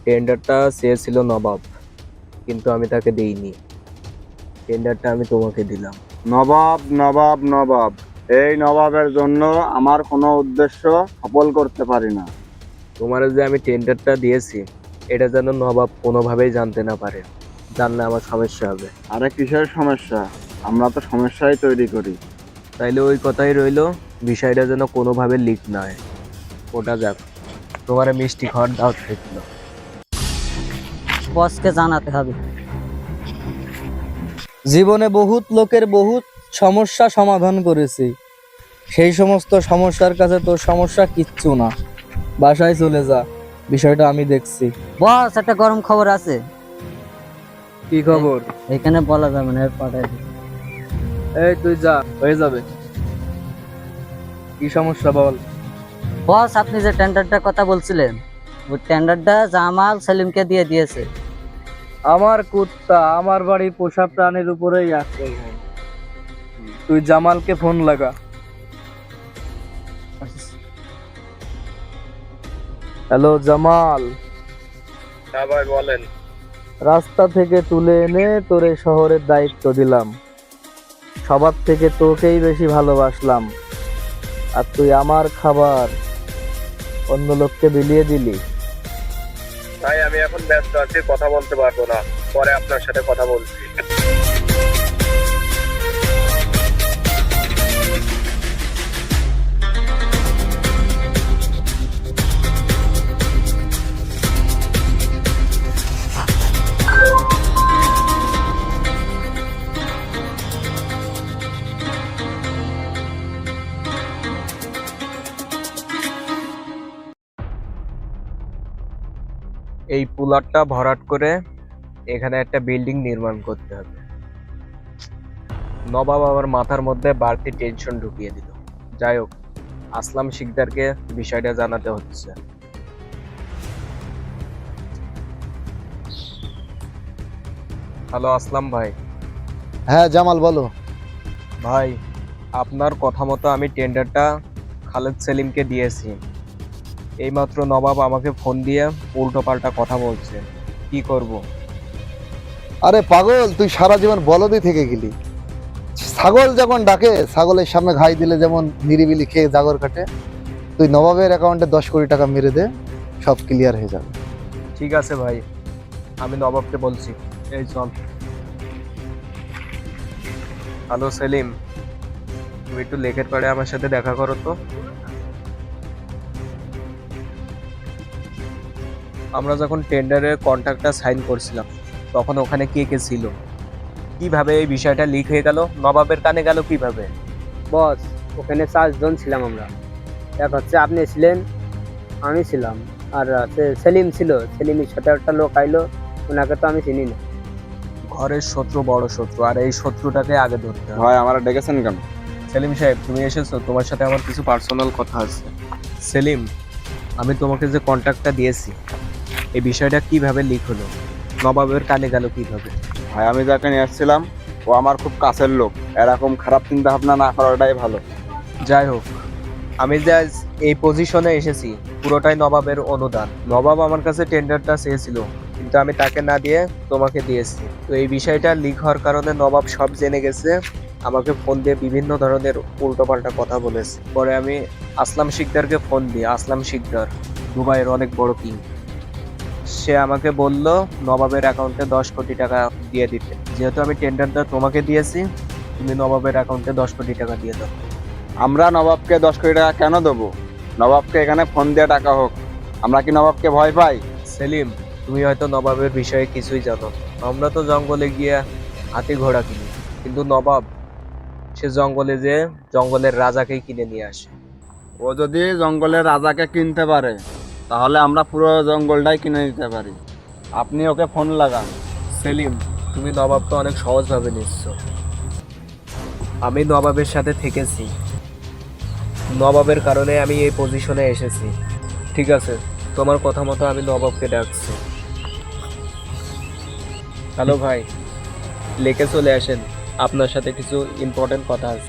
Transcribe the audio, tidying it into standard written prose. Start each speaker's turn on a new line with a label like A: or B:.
A: টেন্ডারটা চেয়েছিল নবাব, কিন্তু আমি তাকে দেইনি। টেন্ডারটা আমি তোমাকে দিলাম।
B: নবাব নবাব নবাব, এই নবাবের জন্য আমার কোনো উদ্দেশ্য সফল করতে পারি না।
A: তোমার যে আমি টেন্ডারটা দিয়েছি, এটা যেন নবাব কোনোভাবেই জানতে না পারে। জানলে আমার সমস্যা হবে।
B: আরে কিসের সমস্যা? আমরা তো সমস্যাই তৈরি করি।
A: তাইলে ওই কথাই রইলো, বিষয়টা যেন কোনোভাবে লিক না হয়। ওটা যাক, তোমার মিষ্টি খাওয়ার দাওয়াত থাকলো।
C: বসকে জানাতে হবে।
D: জীবনে বহুত লোকের বহুত সমস্যা সমাধান করেছি, সেই সমস্ত সমস্যার কাছে তোর সমস্যা কিচ্ছু না। বাসায় চলে যা, বিষয়টা আমি দেখছি।
C: বস, একটা গরম খবর আছে।
D: কি খবর?
C: এখানে বলা যাবে না, পাঠাই দিই।
D: এই তুই যা, হয়ে যাবে। কি সমস্যা বল।
C: বস, আপনি যে টেন্ডারটার কথা বলছিলেন, ওই টেন্ডারটা জামাল সেলিমকে দিয়ে দিয়েছে।
D: আমার কুত্তা আমার বাড়ির পোষা প্রাণীর উপরেই আক্রমণ। তুই জামালকে ফোন লাগা। হ্যালো জামাল,
A: হ্যাঁ ভাই বলেন।
D: রাস্তা থেকে তুলে এনে তোর এই শহরের দায়িত্ব দিলাম। সবার থেকে তোকেই বেশি ভালোবাসলাম, আর তুই আমার খাবার অন্য লোককে বিলিয়ে দিলি।
A: ভাই আমি এখন ব্যস্ত আছি, কথা বলতে পারবো না। পরে আপনার সাথে কথা বলছি। এই পুলারটা ভরাট করে এখানে একটা বিল্ডিং নির্মাণ করতে হবে। নবাব আমার মাথার মধ্যে বাড়তি টেনশন ঢুকিয়ে দিল। যাই হোক, আসলাম শিকদারকে বিষয়টা জানাতে হচ্ছে। হ্যালো আসলাম ভাই।
E: হ্যাঁ জামাল বলো।
A: ভাই, আপনার কথা মতো আমি টেন্ডারটা খালেদ সেলিমকে দিয়েছি। এইমাত্র নবাব আমাকে ফোন দিয়ে উল্টো পাল্টা কথা বলছে। কি করব?
E: আরে পাগল, তুই সারা জীবন বলদই থেকে গেলি। ছাগল যখন ডাকে ছাগলের সামনে ঘাই দিলে যেমন নিরিবিলি খেয়ে জাগর কাটে, তুই নবাবের অ্যাকাউন্টে 10 কোটি টাকা মেরে দে, সব ক্লিয়ার হয়ে যাবে।
A: ঠিক আছে ভাই, আমি নবাবকে বলছি। এই চল। হ্যালো সেলিম, তুমি একটু লেকের পাড়ে আমার সাথে দেখা করো তো। আমরা যখন টেন্ডারের কন্ট্রাক্টটা সাইন করছিলাম, তখন ওখানে কে কে ছিল? কিভাবে এই বিষয়টা লিক হয়ে গেল? নবাবের কানে গেল কিভাবে?
F: বস, ওখানে 4 জন ছিলাম আমরা। এক হচ্ছে আপনি ছিলেন, আমি ছিলাম, আর সেলিম ছিল। সেলিমের সাথে একটা লোক আইলো, ওনাকে তো আমি চিনি না।
A: ঘরের শত্রু বড় শত্রু, আর এই শত্রুটাকে আগে ধরতে হবে।
B: ভাই আমার ডেকেছেন কেন?
A: সেলিম সাহেব, তুমি এসেছো, তোমার সাথে আমার কিছু পার্সোনাল কথা আছে। সেলিম, আমি তোমাকে যে কন্ট্রাক্টটা দিয়েছি, এই বিষয়টা কিভাবে লিক হলো? নবাবের কানে গেল কিভাবে?
B: ভাই আমি যাকে নিয়ে আসছিলাম ও আমার খুব কাছের লোক। এরকম খারাপ চিন্তা ভাবনা না করাটাই ভালো।
A: যাই হোক, আমি যে আজ এই পজিশনে এসেছি পুরোটাই নবাবের অনুদান। নবাব আমার কাছে টেন্ডারটা চেয়েছিল, কিন্তু আমি তাকে না দিয়ে তোমাকে দিয়েছি। তো এই বিষয়টা লিক হওয়ার কারণে নবাব সব জেনে গেছে। আমাকে ফোন দিয়ে বিভিন্ন ধরনের উল্টোপাল্টা কথা বলেছে। পরে আমি আসলাম শিকদারকে ফোন দিই। আসলাম শিকদার দুবাইয়ের অনেক বড় কিং। সে আমাকে বলল নবাবের অ্যাকাউন্টে 10 কোটি টাকা দিয়ে দিতে। যেহেতু আমি টেন্ডারটা তোমাকে দিয়েছি, তুমি নবাবের অ্যাকাউন্টে 10 কোটি টাকা দিয়ে দাও।
B: আমরা নবাবকে 10 কোটি টাকা কেন দেবো? নবাবকে এখানে ফোন দিয়ে টাকা হোক। আমরা কি নবাবকে ভয় পাই?
A: সেলিম, তুমি হয়তো নবাবের বিষয়ে কিছুই জানো। আমরা তো জঙ্গলে গিয়ে হাতি ঘোড়া কিনি, কিন্তু নবাব সে জঙ্গলে যে জঙ্গলের রাজাকেই কিনে নিয়ে আসে।
B: ও যদি জঙ্গলের রাজাকে কিনতে পারে, তাহলে আমরা পুরো জঙ্গলটাই কিনে নিতে পারি। আপনি ওকে ফোন লাগান।
A: সেলিম, তুমি নবাবকে অনেক সহজভাবে নিচ্ছ। আমি নবাবের সাথে থেকেছি, নবাবের কারণে আমি এই পজিশনে এসেছি। ঠিক আছে, তোমার কথা মতো আমি নবাবকে ডাকছি। হ্যালো ভাই, লেকে চলে আসেন, আপনার সাথে কিছু ইম্পর্টেন্ট কথা আছে।